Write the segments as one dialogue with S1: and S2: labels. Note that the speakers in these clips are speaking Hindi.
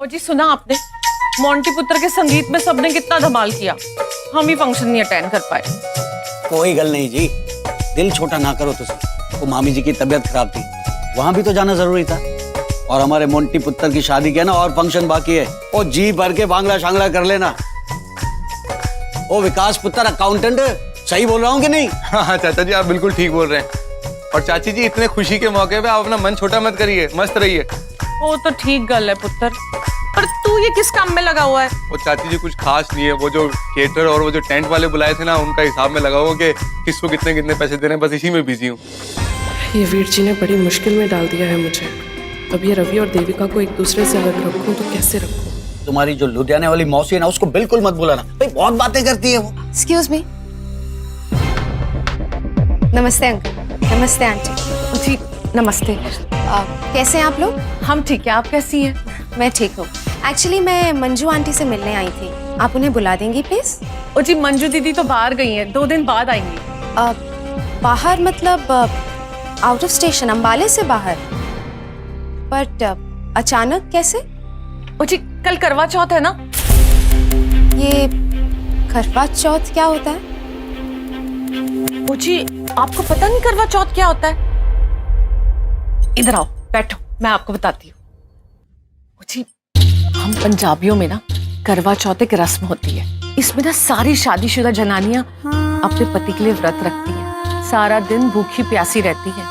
S1: और जी सुना आपने, मोंटी पुत्र के संगीत में सबने कितना धमाल किया, हम ही फंक्शन नहीं अटेंड कर पाए।
S2: कोई गल नहीं जी, दिल छोटा ना करो तुम। वो मामी जी की तबीयत खराब थी, वहां भी तो जाना जरूरी था। और हमारे मोंटी पुत्र की शादी के ना और फंक्शन बाकी है, वो जी भर के बांगला शांगला कर लेना। ओ विकास पुत्र अकाउंटेंट, सही बोल रहा हूँ कि नहीं?
S3: हाँ चाचा जी, आप बिल्कुल ठीक बोल रहे हैं। और चाची जी, इतने खुशी के मौके पे आप अपना मन छोटा मत करिए, मस्त रहिए।
S1: वो तो ठीक गल है पुत्र, पर तू ये किस काम में लगा हुआ है?
S3: वो चाची जी कुछ खास नहीं है, वो जो थिएटर और वो जो टेंट वाले बुलाए थे ना, उनका हिसाब में लगा हुआ कि किसको कितने कितने पैसे देने, बस इसी में बिजी हूँ।
S4: ये वीर जी ने बड़ी मुश्किल में डाल दिया है मुझे। अब ये रवि और देविका को एक दूसरे से अलग रखूं तो कैसे रखूं?
S2: तुम्हारी जो लुधियाने वाली मौसी है ना, उसको बिल्कुल मत बुलाना भाई, बहुत बातें करती है वो।
S5: Excuse me. नमस्ते अंकल। नमस्ते आंटी
S1: जी नमस्ते।
S5: कैसे हैं आप लोग?
S1: हम ठीक है, आप कैसी हैं?
S5: मैं ठीक हूँ। एक्चुअली मैं मंजू आंटी से मिलने आई थी, आप उन्हें बुला देंगी प्लीज?
S1: ओ जी मंजू दीदी तो बाहर गई हैं, 2 दिन बाद आएंगी।
S5: बाहर मतलब आउट ऑफ स्टेशन, अंबाले से बाहर? बट अचानक कैसे?
S1: ओ जी कल करवा चौथ है ना।
S5: ये करवा चौथ क्या होता है?
S1: ओ जी आपको पता नहीं करवा चौथ क्या होता है? इधर आओ बैठो, मैं आपको बताती हूँ। ओ जी हम पंजाबियों में ना करवा चौथ एक रस्म होती है। इसमें ना सारी शादीशुदा जनानियां अपने पति के लिए व्रत रखती हैं, सारा दिन भूखी प्यासी रहती हैं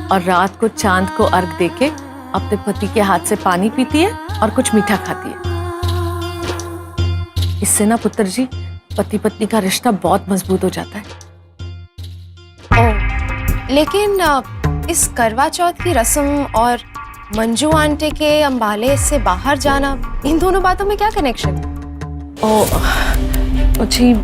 S1: और रात को चांद को अर्घ देके अपने पति के हाथ से पानी पीती है और कुछ मीठा खाती है। इससे ना पुत्र जी पति पत्नी का रिश्ता बहुत मजबूत हो जाता है।
S5: लेकिन इस करवा चौथ की रस्म और मंजू आंटी के अंबाले से बाहर जाना, इन दोनों बातों में क्या कनेक्शन?
S1: ओ जी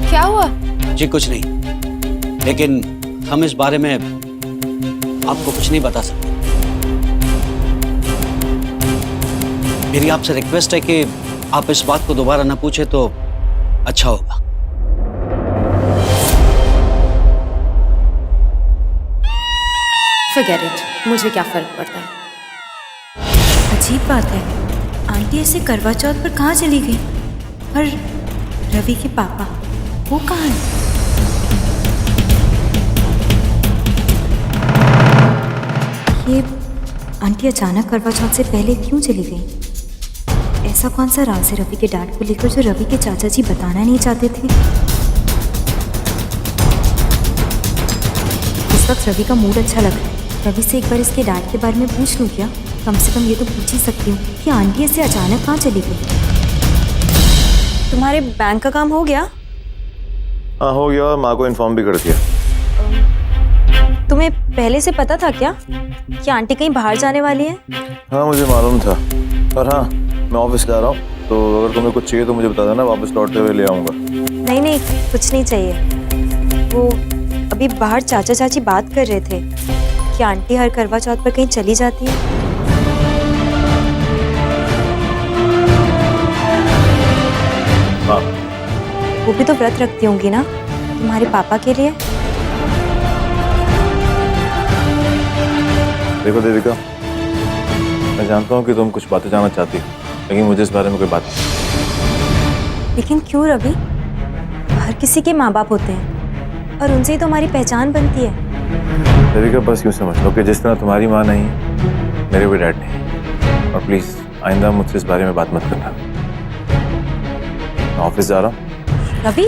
S5: क्या हुआ?
S2: जी कुछ नहीं, लेकिन हम इस बारे में आपको कुछ नहीं बता सकते। मेरी आपसे रिक्वेस्ट है कि आप इस बात को दोबारा ना पूछे तो अच्छा होगा।
S5: Forget it, मुझे क्या फर्क पड़ता है।
S6: अजीब बात है, आंटी ऐसे करवा चौथ पर कहाँ चली गई? और रवि के पापा वो कहाँ हैं? ये आंटी अचानक करवा चौथ से पहले क्यों चली गई? ऐसा कौन सा राज है रवि के डैड को लेकर जो रवि के चाचा जी बताना नहीं चाहते थे? इस वक्त रवि का मूड अच्छा लग रहा है। रवि से एक बार इसके डैड के बारे में पूछ लूँ क्या? कम से कम ये तो पूछ ही सकती हूँ कि आंटी ऐसे अचानक कहाँ चली गई। तुम्हारे बैंक का काम हो गया?
S7: हाँ हो गया, और माँ को इन्फॉर्म भी कर दिया।
S6: तुम्हें पहले से पता था क्या कि आंटी कहीं बाहर जाने वाली है?
S7: हाँ मुझे मालूम था, पर हाँ मैं ऑफिस जा रहा हूँ, तो अगर तुम्हें कुछ चाहिए तो मुझे बता देना, वापस लौटते हुए ले आऊँगा।
S6: नहीं नहीं कुछ नहीं चाहिए। वो अभी बाहर चाचा चाची बात कर रहे थे कि आंटी हर करवा चौथ पर कहीं चली जाती है।
S7: हाँ
S6: वो भी तो व्रत रखती होंगी ना तुम्हारे पापा के लिए।
S7: देखो देविका, मैं जानता हूँ कि तुम कुछ बातें जानना चाहती हो, लेकिन मुझे इस बारे में कोई बात नहीं।
S6: लेकिन क्यों रवि? हर किसी के माँ बाप होते हैं और उनसे ही तो हमारी पहचान बनती है।
S7: देविका बस यूँ समझ लो कि जिस तरह तुम्हारी माँ नहीं, मेरे भी डैड नहीं। और प्लीज आइंदा मुझसे इस बारे में बात मत करना। मैं ऑफिस जा रहा हूँ।
S6: रवि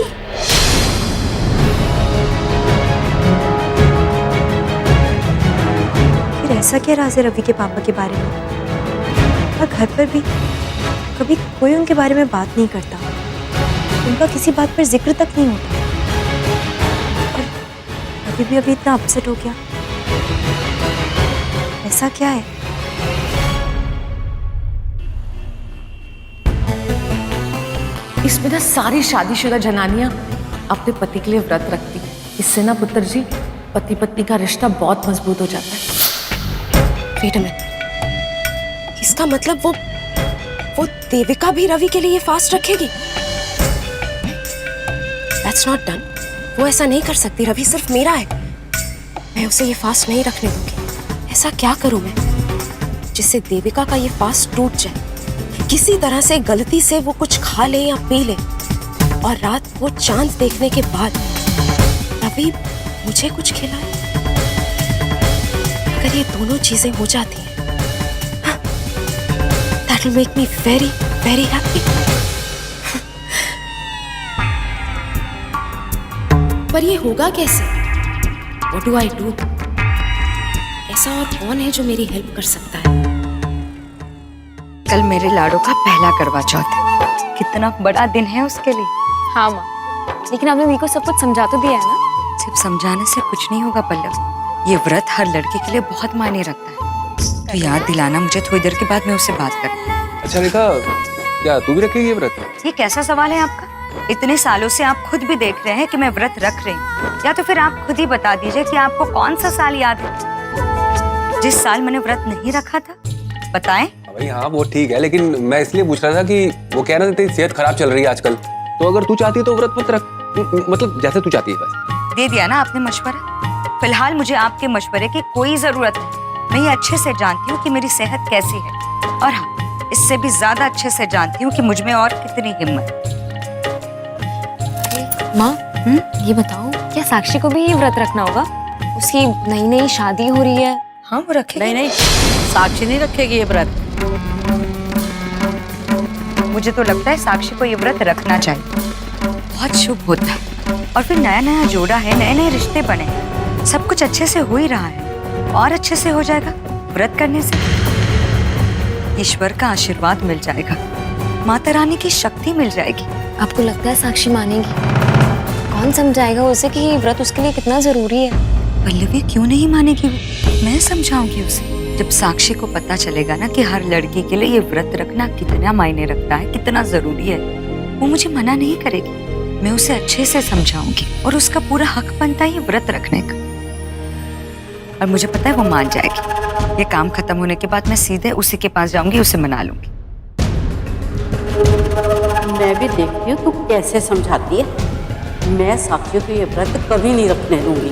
S6: फिर ऐसा क्या राज है रवि के पापा के बारे में? और घर पर भी कभी कोई उनके बारे में बात नहीं करता, उनका किसी बात पर जिक्र तक नहीं होता। और रवि भी अभी इतना अपसेट हो गया, ऐसा क्या है?
S1: इसमें ना सारी शादीशुदा जनानियां अपने पति के लिए व्रत रखती हैं। इससे ना पुत्र जी पति पत्नी का रिश्ता बहुत मजबूत हो जाता है।
S5: वेट अ मिनट, इसका मतलब वो देविका भी रवि के लिए फास्ट रखेगी? That's not done। वो ऐसा नहीं कर सकती, रवि सिर्फ मेरा है। मैं उसे ये फास्ट नहीं रखने दूंगी। ऐसा क्या करूं मैं जिससे देविका का ये फास्ट टूट जाए। किसी तरह से गलती से वो कुछ खा ले या पी ले और रात को चांद देखने के बाद रवि मुझे कुछ खिलाए। अगर ये दोनों चीजें हो जाती हैं, that will make me very, very happy. पर ये होगा कैसे? What do I do? ऐसा और कौन है जो मेरी हेल्प कर सकता है?
S8: कल मेरे लाडो का पहला करवा चौथ है। कितना बड़ा दिन है उसके लिए।
S9: हाँ माँ, लेकिन आपने मीको सब कुछ समझा तो दिया है ना?
S8: सिर्फ समझाने से कुछ नहीं होगा पल्लव। ये व्रत हर लड़के के लिए बहुत मायने रखता है। तो याद दिलाना मुझे, थोड़ी देर के बाद मैं उससे बात करूँ।
S3: अच्छा रेखा, क्या तू भी रखेगी ये व्रत?
S8: ये कैसा सवाल है आपका? इतने सालों से आप खुद भी देख रहे हैं कि मैं व्रत रख रही हूँ। या तो फिर आप खुद ही बता दीजिए कि आपको कौन सा साल याद है जिस साल मैंने व्रत नहीं रखा था। बताएं।
S10: भाई हाँ वो ठीक है, लेकिन मैं इसलिए पूछ रहा था कि वो कह रहे थे तेरी सेहत खराब चल रही है आजकल, तो अगर तू चाहती है तो व्रत मत रख, मतलब जैसे तू चाहती है बस।
S8: दे दिया ना आपने मशवरा। फिलहाल मुझे आपके मशवरे की कोई जरूरत नहीं। मैं ये अच्छे से जानती हूँ कि मेरी सेहत कैसी है, और हाँ, इससे भी ज्यादा अच्छे से जानती हूँ कि मुझ में और कितनी हिम्मत।
S9: माँ, ये बताओ, क्या साक्षी को भी ये व्रत रखना होगा? उसकी नई नई शादी हो रही है।
S8: हाँ वो रखेगी।
S11: नहीं, साक्षी नहीं रखेगी ये व्रत।
S8: मुझे तो लगता है साक्षी को ये व्रत रखना चाहिए। बहुत शुभ होता है। और फिर नया नया जोड़ा है, नए नए रिश्ते बने हैं, सब कुछ अच्छे से हो ही रहा है, और अच्छे से हो जाएगा व्रत करने से। ईश्वर का आशीर्वाद मिल जाएगा, माता रानी की शक्ति मिल जाएगी।
S9: आपको लगता है साक्षी मानेगी? कौन समझाएगा उसे कि ये व्रत उसके लिए कितना जरूरी है?
S8: पल्लवी क्यों नहीं मानेगी वो? मैं समझाऊंगी उसे। जब साक्षी को पता चलेगा ना कि हर लड़की के लिए ये व्रत रखना कितना मायने रखता है, कितना जरूरी है, वो मुझे मना नहीं करेगी। मैं उसे अच्छे से समझाऊंगी और उसका पूरा हक बनता है ये व्रत रखने का। और मुझे पता है वो मान जाएगी। ये काम खत्म होने के बाद मैं सीधे उसी के पास जाऊंगी, उसे मना लूंगी।
S11: मैं भी देखती हूँ तू कैसे समझाती है। मैं साक्षी को ये व्रत कभी नहीं रखने दूंगी।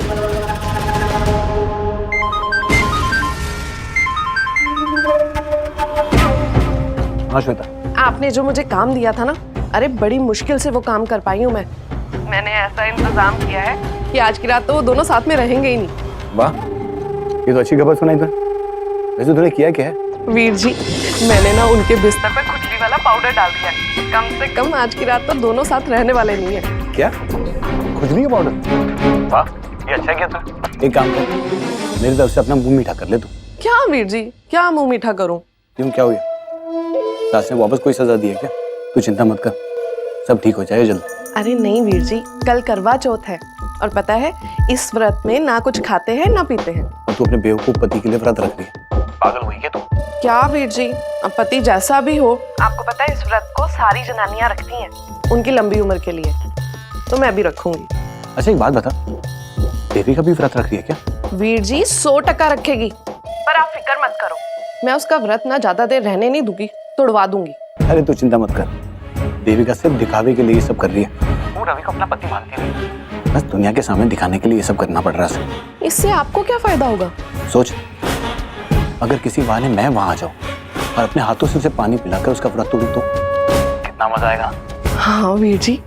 S7: हाँ श्वेता,
S4: आपने जो मुझे काम दिया था ना, अरे बड़ी मुश्किल से वो काम कर पाई हूँ मैं। मैंने ऐसा इंतजाम किया है कि आज की रात तो वो दोनों साथ में रहेंगे ही नहीं।
S7: वाह, ये तो अच्छी खबर सुनाई तूने। वैसे तूने किया क्या है?
S4: वीर जी, मैंने ना उनके बिस्तर पे खुजली वाला पाउडर डाल दिया है। कम से कम आज की रात तो दोनों साथ रहने वाले नहीं है।
S7: क्या? खुजली का पाउडर? वाह, ये अच्छा किया तू। एक काम कर, मेरी तरफ से अपना मुंह मीठा कर ले तू।
S4: क्या वीर जी, क्या मुंह मीठा करूं?
S7: क्यों, क्या हुआ? सास ने वापस कोई सजा दी है क्या? तू चिंता मत कर, सब ठीक हो जाएगा जल्द।
S4: अरे नहीं वीर जी, कल करवा चौथ है और पता है इस व्रत में ना कुछ खाते हैं ना पीते हैं।
S7: और तू अपने बेवकूफ पति के लिए व्रत रख रही है। पागल हुई क्या तू?
S4: क्या वीर जी, अब पति जैसा भी हो, आपको पता है इस व्रत को सारी जनानियां रखती हैं उनकी लंबी उम्र के लिए, तो मैं भी रखूंगी।
S7: अच्छा एक बात बता, देवी का भी व्रत रख रही है क्या?
S4: वीर जी 100% रखेगी, पर आप फिक्र मत करो, मैं उसका व्रत ना ज्यादा देर रहने नहीं दूंगी, तोड़वा दूंगी।
S7: अरे तू चिंता मत कर, देविका सिर्फ दिखावे के लिए ये सब कर रही है। वो रवि को अपना पति मानती नहीं, बस दुनिया के सामने दिखाने के लिए ये सब करना पड़ रहा है।
S4: इससे आपको क्या फायदा होगा?
S7: सोच, अगर किसी बहाने मैं वहां आ जाऊं और अपने हाथों से उसे पानी पिलाकर उसका व्रत तोड़ूं तो कितना मजा आएगा।
S4: हाँ वीर जी,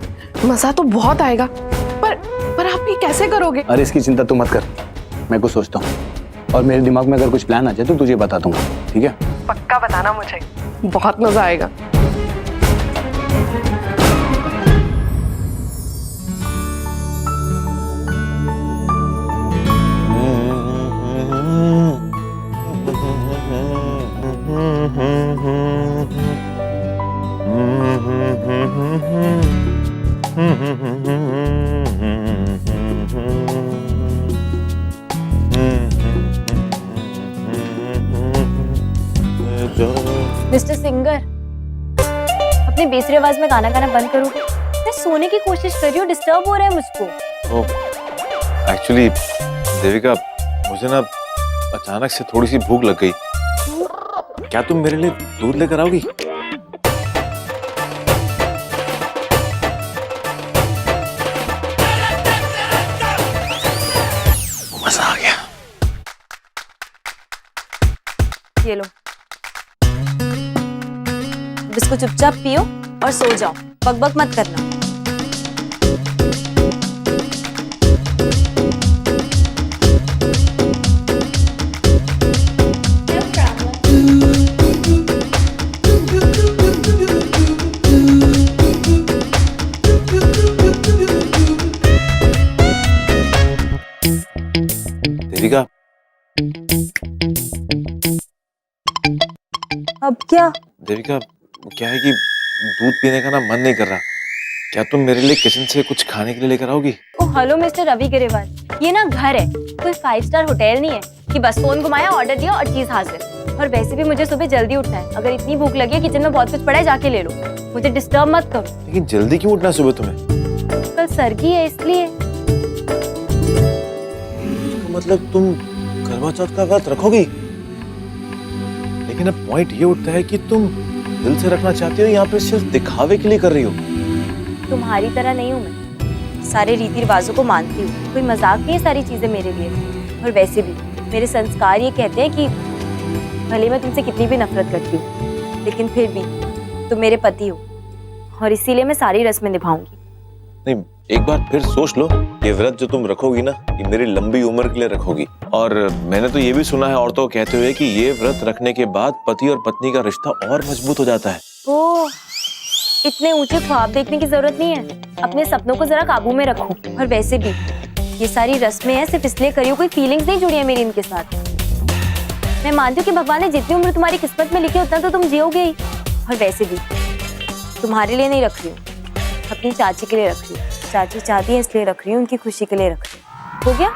S4: मजा तो बहुत आएगा, पर आप ये कैसे करोगे?
S7: अरे इसकी चिंता तू मत कर, मैं कुछ सोचता हूँ और मेरे दिमाग में अगर कुछ प्लान आ जाए तो तुझे बता दूंगा, ठीक है?
S4: पक्का बताना मुझे, बहुत मजा आएगा।
S9: मिस्टर सिंगर, अपनी बेसुरी आवाज में गाना गाना बंद करोगे? मैं सोने की कोशिश कर रही हूँ, डिस्टर्ब हो रहा है मुझको।
S7: एक्चुअली देविका, मुझे ना अचानक से थोड़ी सी भूख लग गई। क्या तुम मेरे लिए दूध लेकर आओगी? मजा आ गया।
S9: इसको चुपचाप पियो और सो जाओ, बकबक मत करना।
S7: देविका,
S6: अब क्या?
S7: देविका, वो क्या है कि दूध पीने का ना मन नहीं कर रहा। क्या तुम मेरे लिए किचन से कुछ खाने के लिए लेकर आओगी?
S9: ओ हेलो मिस्टर रवि ग्रेवाल, ये ना घर है, कोई 5 स्टार होटल नहीं है कि बस फोन घुमाया, ऑर्डर दिया और चीज हाजिर। और वैसे भी मुझे सुबह जल्दी उठना है, अगर इतनी भूख लगी है किचन में बहुत कुछ पड़ा है जाके ले लो, मुझे डिस्टर्ब मत करो।
S7: लेकिन जल्दी क्यों उठना सुबह तुम्हें?
S9: कल सरगी है इसलिए।
S7: तो मतलब तुम करवा चौथ का व्रत रखोगी? लेकिन अब पॉइंट ये उठता है कि तुम दिल से रखना चाहती हो, यहाँ पे सिर्फ दिखावे के लिए कर रही हो।
S9: तुम्हारी तरह नहीं हूँ मैं, सारे रीति रिवाजों को मानती हूँ, कोई मजाक नहीं है सारी चीजें मेरे लिए। और वैसे भी मेरे संस्कार ये कहते हैं कि भले मैं तुमसे कितनी भी नफरत करती हूँ, लेकिन फिर भी तुम मेरे पति हो और इसीलिए मैं सारी रस्में निभाऊंगी।
S7: नहीं, एक बार फिर सोच लो, ये व्रत जो तुम रखोगी ना, ये मेरी लंबी उम्र के लिए रखोगी। और मैंने तो ये भी सुना है औरतों को कहते हुए कि ये व्रत रखने के बाद पति और पत्नी का रिश्ता और मजबूत हो जाता है।
S9: ओह, इतने ऊंचे ख्वाब देखने की जरूरत नहीं है, अपने सपनों को जरा काबू में रखो। और वैसे भी ये सारी रस्में हैं सिर्फ इसलिए करी हो, कोई फीलिंग्स नहीं जुड़ी है मेरी इनके साथ। मैं मानती हूँ कि भगवान ने जितनी उम्र तुम्हारी किस्मत में लिखी उतना तो तुम जियोगे ही। और वैसे भी तुम्हारे लिए नहीं रख रही हूँ, अपनी चाची के लिए रख रही हूँ। चाची चाहती है इसलिए रख रही हूँ, उनकी खुशी के लिए रख रही हूँ। हो गया?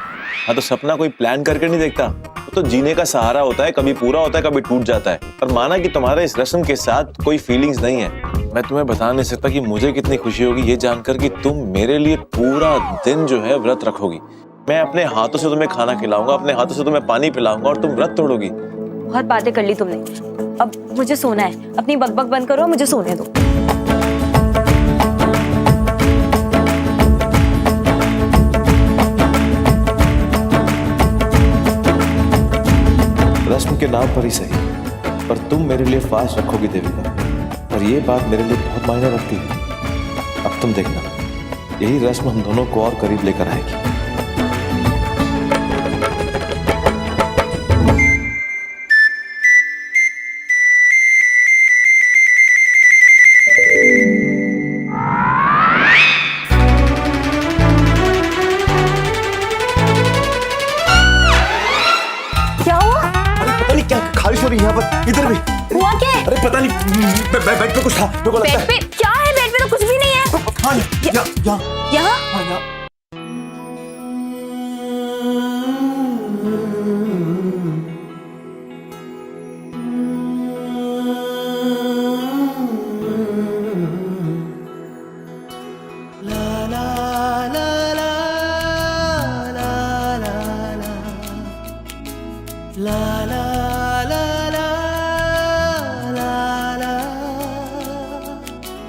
S7: हाँ, तो सपना कोई प्लान करके नहीं देखता, तो जीने का सहारा होता है, कभी पूरा होता है कभी टूट जाता है। और माना कि तुम्हारे इस रस्म के साथ कोई फीलिंग्स नहीं है, मैं तुम्हें बता नहीं सकता कि मुझे कितनी खुशी होगी ये जानकर कि तुम मेरे लिए पूरा दिन जो है व्रत रखोगी। मैं अपने हाथों से तुम्हें खाना खिलाऊंगा, अपने हाथों से तुम्हें पानी पिलाऊंगा और तुम व्रत तोड़ोगी।
S9: बहुत बातें कर ली तुमने, अब मुझे सोना है। अपनी बकबक बंद करो, मुझे सोने दो।
S7: रस्म के नाम पर ही सही, पर तुम मेरे लिए फास्ट रखोगी देविका, और ये बात मेरे लिए बहुत मायने रखती है। अब तुम देखना, यही रस्म हम दोनों को और करीब लेकर आएगी।
S9: क्या हुआ?
S7: पता नहीं क्या खारिश हो रही है यहाँ पर, इधर भी।
S9: हुआ क्या?
S7: अरे पता नहीं, बेड पे कुछ था, मेरे को लगता है।
S9: बेड पे क्या है? बेड पे तो कुछ भी नहीं है।
S7: हाँ,
S9: यहाँ?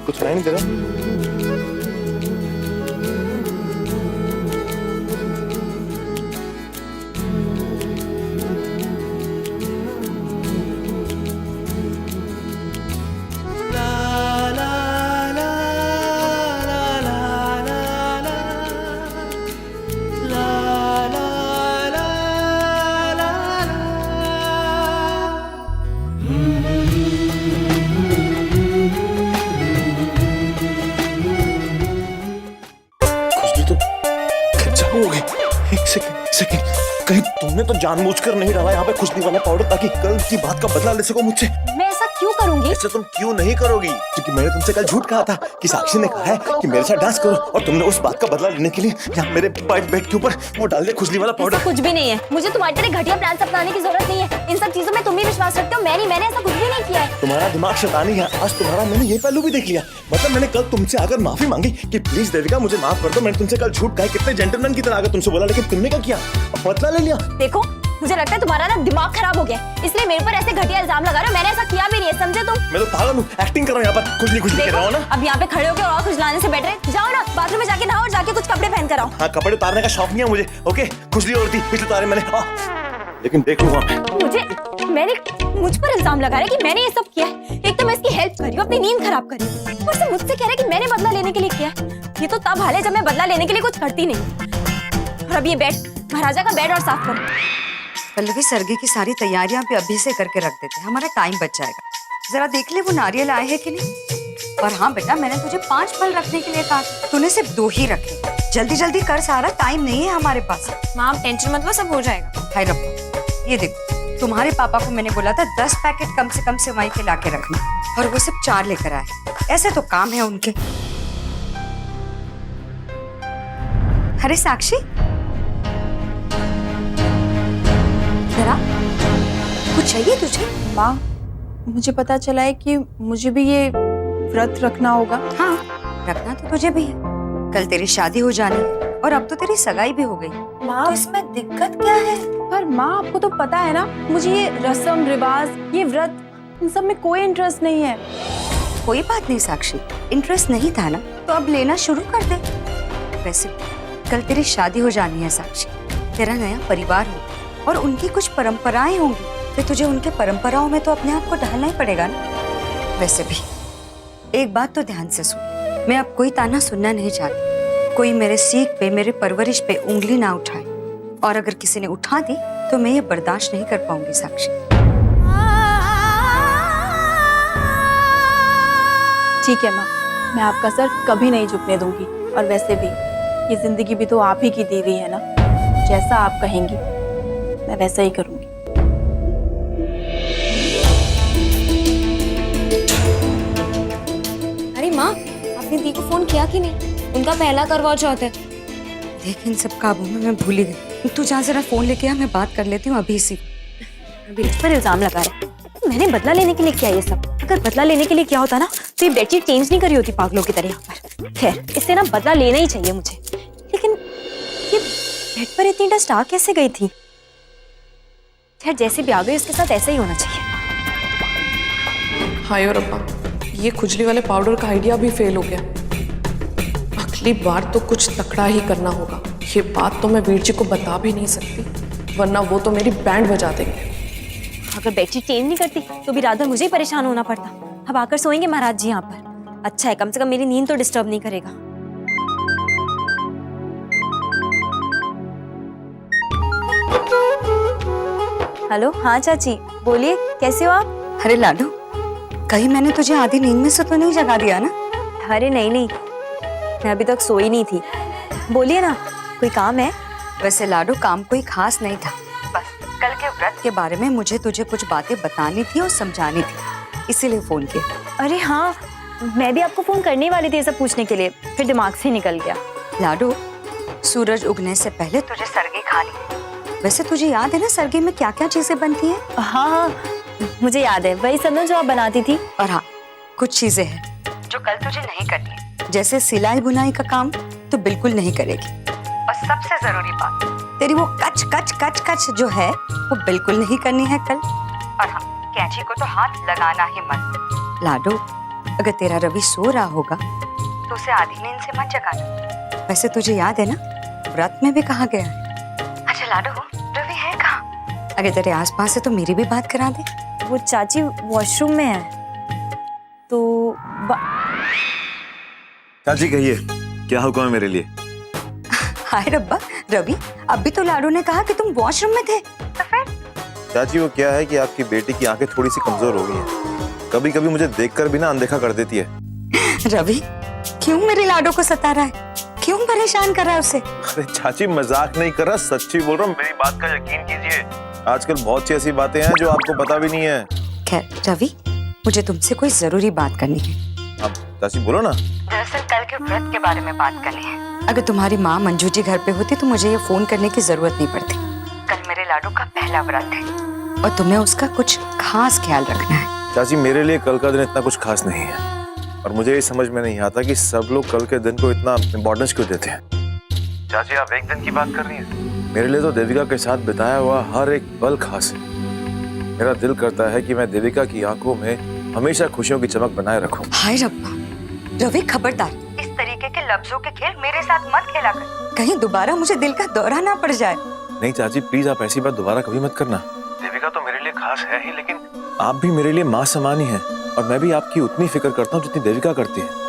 S7: कुछ नहीं दे रहा। सेकंड, कहीं तुमने तो जानबूझकर नहीं डाला यहाँ पे खुशबू वाला पाउडर ताकि कल की बात का बदला ले सको मुझसे?
S9: मैं ऐसा क्यों करूंगी?
S7: ऐसा तुम क्यों नहीं करोगी? क्योंकि मैंने तुमसे कल झूठ कहा था कि साक्षी ने कहा है कि मेरे साथ डांस करो, और तुमने उस बात का बदला लेने के लिए यहाँ मेरे बेड के ऊपर वो डाल दिया खुशबू वाला पाउडर।
S9: कुछ भी नहीं है, मुझे तुम्हारी तरह घटिया प्लान अपनाने की जरूरत नहीं है। इन सब चीजों में तुम भी विश्वास रखते हो, मैंने ऐसा कुछ भी नहीं किया है।
S7: तुम्हारा दिमाग शैतानी है, आज तुम्हारा मैंने ये पहलू भी देख लिया। मतलब मैंने कल तुमसे आकर माफी मांगी कि प्लीज देविका मुझे माफ कर दो, मैंने तुमसे कल झूठ कहा, कितने जेंटलमैन की तरह आकर तुमसे बोला, लेकिन तुमने क्या किया? बदला ले लिया।
S9: देखो, मुझे लगता है तुम्हारा ना दिमाग खराब हो गया, इसलिए मेरे पर ऐसे घटिया इल्जाम लगा रहे हो। मैंने ऐसा किया भी नहीं है, समझे तुम?
S7: मैं तो पागल हूँ, एक्टिंग कर रहा हूँ यहाँ पर, खुजली कर रहा हूँ ना।
S9: अब यहाँ पे खड़े होकर और खुजलाने से बेटर जाओ ना बाथरूम में जाके नहाओ और जाके कुछ कपड़े पहन कर आओ।
S7: हाँ, कपड़े उतारने का शौक नहीं है मुझे, ओके? खुजली हो रही थी इसलिए उतारे मैंने। लेकिन देखूंगा मैं।
S9: मुझ पर इल्जाम लगा रहा है कि मैंने ये सब किया है। एक तो मैं इसकी हेल्प कर रही हूँ, अपनी नींद खराब कर रही हूँ, ऊपर से मुझसे कह रहा है कि मैंने बदला लेने के लिए किया है। ये तो तब हाल है जब मैं बदला लेने के लिए कुछ करती नहीं। और अब ये बेड, महाराजा का बेड और साफ करो।
S8: पल्लवी, सरगी की सारी तैयारियां भी अभी से करके रख देते, हमारा टाइम बच जाएगा। जरा देख ले वो नारियल आए हैं कि नहीं। और हाँ बेटा, मैंने तुझे 5 फल रखने के लिए कहा, तूने सिर्फ 2 ही रखे। जल्दी जल्दी कर सारा, टाइम नहीं है हमारे पास।
S5: माँ आप टेंशन मत लो, सब हो जाएगा।
S8: हाय रब्बा, ये देखो, तुम्हारे पापा को मैंने बोला था 10 पैकेट कम से कम सेवई के लाके रखना, और वो सिर्फ 4 लेकर आए। ऐसे तो काम है उनके। अरे साक्षी, जरा कुछ चाहिए तुझे?
S6: माँ, मुझे पता चला है कि मुझे भी ये व्रत रखना होगा।
S8: हाँ, रखना तो तुझे भी है। कल तेरी शादी हो जानी और अब तो तेरी सगाई भी हो गई।
S6: माँ,
S8: तो इसमें दिक्कत क्या है?
S6: पर माँ, आपको तो पता है ना, मुझे ये रस्म रिवाज, ये व्रत, इन सब में कोई इंटरेस्ट नहीं है।
S8: कोई बात नहीं साक्षी, इंटरेस्ट नहीं था ना तो अब लेना शुरू कर दे। वैसे कल तेरी शादी हो जानी है साक्षी, तेरा नया परिवार हो और उनकी कुछ परंपराएं होंगी, फिर तुझे उनके परंपराओं में तो अपने आप को ढालना ही पड़ेगा ना। वैसे भी एक बात तो ध्यान से सुन, मैं अब कोई ताना सुनना नहीं चाहती। कोई मेरे सीख पे, मेरे परवरिश पे उंगली ना उठाए, और अगर किसी ने उठा दी तो मैं ये बर्दाश्त नहीं कर पाऊंगी साक्षी।
S6: ठीक है माँ, मैं आपका सर कभी नहीं झुकने दूंगी। और वैसे भी ये जिंदगी भी तो आप ही की दी हुई है ना, जैसा आप कहेंगी मैं वैसा ही करूंगी।
S5: अरे माँ, आपने दी को फोन किया कि नहीं? उनका पहला करवा चौथ है।
S8: देख, इन सब काबू में मैं भूल ही गई। तू जा जरा फोन लेके आ, मैं बात कर लेती हूँ अभी इसी।
S9: अभी इस पर इल्जाम लगा रहा है। मैंने बदला लेने के लिए किया ये सब। अगर बदला लेने के लिए क्या होता ना तो ये बेडशीट चेंज नहीं करी होती पागलों की तरह यहाँ पर। खैर, इससे ना बदला लेना ही चाहिए मुझे। लेकिन ये बेड पर इतनी डस्ट आ कैसे गई थी? खैर, जैसे भी आ गई उसके साथ ऐसा ही होना चाहिए।
S4: हाय और अब्बा, ये खुजली वाले पाउडर का आइडिया भी फेल हो गया। अगली बार तो कुछ तकड़ा ही करना होगा। ये बात तो मैं वीर जी को बता भी नहीं सकती, वरना वो तो मेरी बैंड बजा देंगे।
S9: अगर बेडशीट चेंज नहीं करती तो भी रात भर मुझे ही परेशान होना पड़ता। अब आकर सोएंगे महाराज जी यहाँ पर। अच्छा है, कम से कम मेरी नींद तो डिस्टर्ब नहीं करेगा। हेलो, हाँ चाची बोलिए, कैसे हो आप?
S8: अरे लाडू, कहीं मैंने तुझे आधी नींद में से तो नहीं जगा दिया ना?
S9: अरे नहीं नहीं, मैं अभी तक सोई नहीं थी। बोलिए ना, कोई काम है?
S8: वैसे लाडू, काम कोई खास नहीं था, बस कल के व्रत के बारे में मुझे तुझे कुछ बातें बतानी थी और समझानी थी, इसीलिए फोन किया।
S9: अरे हाँ, मैं भी आपको फोन करने वाली थी ये सब पूछने के लिए, फिर दिमाग से निकल गया।
S8: लाडू, सूरज उगने से पहले तुझे सरगी खानी। वैसे तुझे याद है ना सरगी में क्या क्या चीजें बनती हैं?
S9: हाँ हाँ, मुझे याद है, वही सब ना जो आप बनाती थी।
S8: और हाँ, कुछ चीजें हैं जो कल तुझे नहीं करनी है, जैसे सिलाई बुनाई का काम तो बिल्कुल नहीं करेगी। और सबसे जरूरी बात, तेरी वो कच कच कच कच जो है वो बिल्कुल नहीं करनी है कल। और हाँ, कैंची को तो हाथ लगाना ही मत। लाडू, अगर तेरा रवि सो रहा होगा तो उसे आधी नींद से मत जगाना। वैसे तुझे याद है ना व्रत में भी कहा गया है। अच्छा लाडू, रवि है कहाँ? अगर तेरे आसपास है तो मेरी भी बात करा दे।
S9: वो चाची वॉशरूम में है तो
S7: चाची कहिए, क्या हुक्म है मेरे लिए?
S8: हाय रब्बा, रवि, अभी तो लाडू ने कहा कि तुम वॉशरूम में थे, तो फिर?
S7: चाची वो क्या है कि आपकी बेटी की आंखें थोड़ी सी कमजोर हो गई हैं। कभी कभी मुझे देखकर भी ना अनदेखा कर देती है।
S8: रवि, क्यों मेरे लाडू को सता रहा है? क्यों परेशान कर रहा है उसे?
S7: अरे चाची, मजाक नहीं कर रहा, सच्ची बोल रहा हूँ, मेरी बात का यकीन कीजिए। आजकल बहुत सी ऐसी बातें हैं जो आपको पता भी नहीं है।
S8: खैर रवि, मुझे तुमसे कोई जरूरी बात करनी है।
S7: अब चाची बोलो ना।
S8: दरअसल कल के व्रत के बारे में बात करनी है। अगर तुम्हारी माँ मंजू जी घर पे होती तो मुझे ये फोन करने की जरूरत नहीं पड़ती। कल मेरे लाडू का पहला व्रत है और तुम्हें उसका कुछ खास ख्याल रखना है।
S7: चाची, मेरे लिए कल का दिन इतना कुछ खास नहीं है, और मुझे ये समझ में नहीं आता कि सब लोग कल के दिन को इतना इम्पोर्टेंस क्यों देते हैं। चाची, आप एक दिन की बात कर रही हैं? मेरे लिए तो देविका के साथ बिताया हुआ हर एक पल खास है। मेरा दिल करता है कि मैं देविका की आंखों में हमेशा खुशियों की चमक बनाए रखूं।
S8: हाय रब्बा, रवि खबरदार, इस तरीके के लफ्जों के खेल मेरे साथ मत खेला कर, कहीं दोबारा मुझे दिल का दौरा ना पड़ जाए।
S7: नहीं चाची प्लीज आप ऐसी बात दोबारा कभी मत करना। देविका तो मेरे लिए खास है ही, लेकिन आप भी मेरे लिए माँ समान ही हैं और मैं भी आपकी उतनी फिक्र करता हूँ जितनी देविका करती है।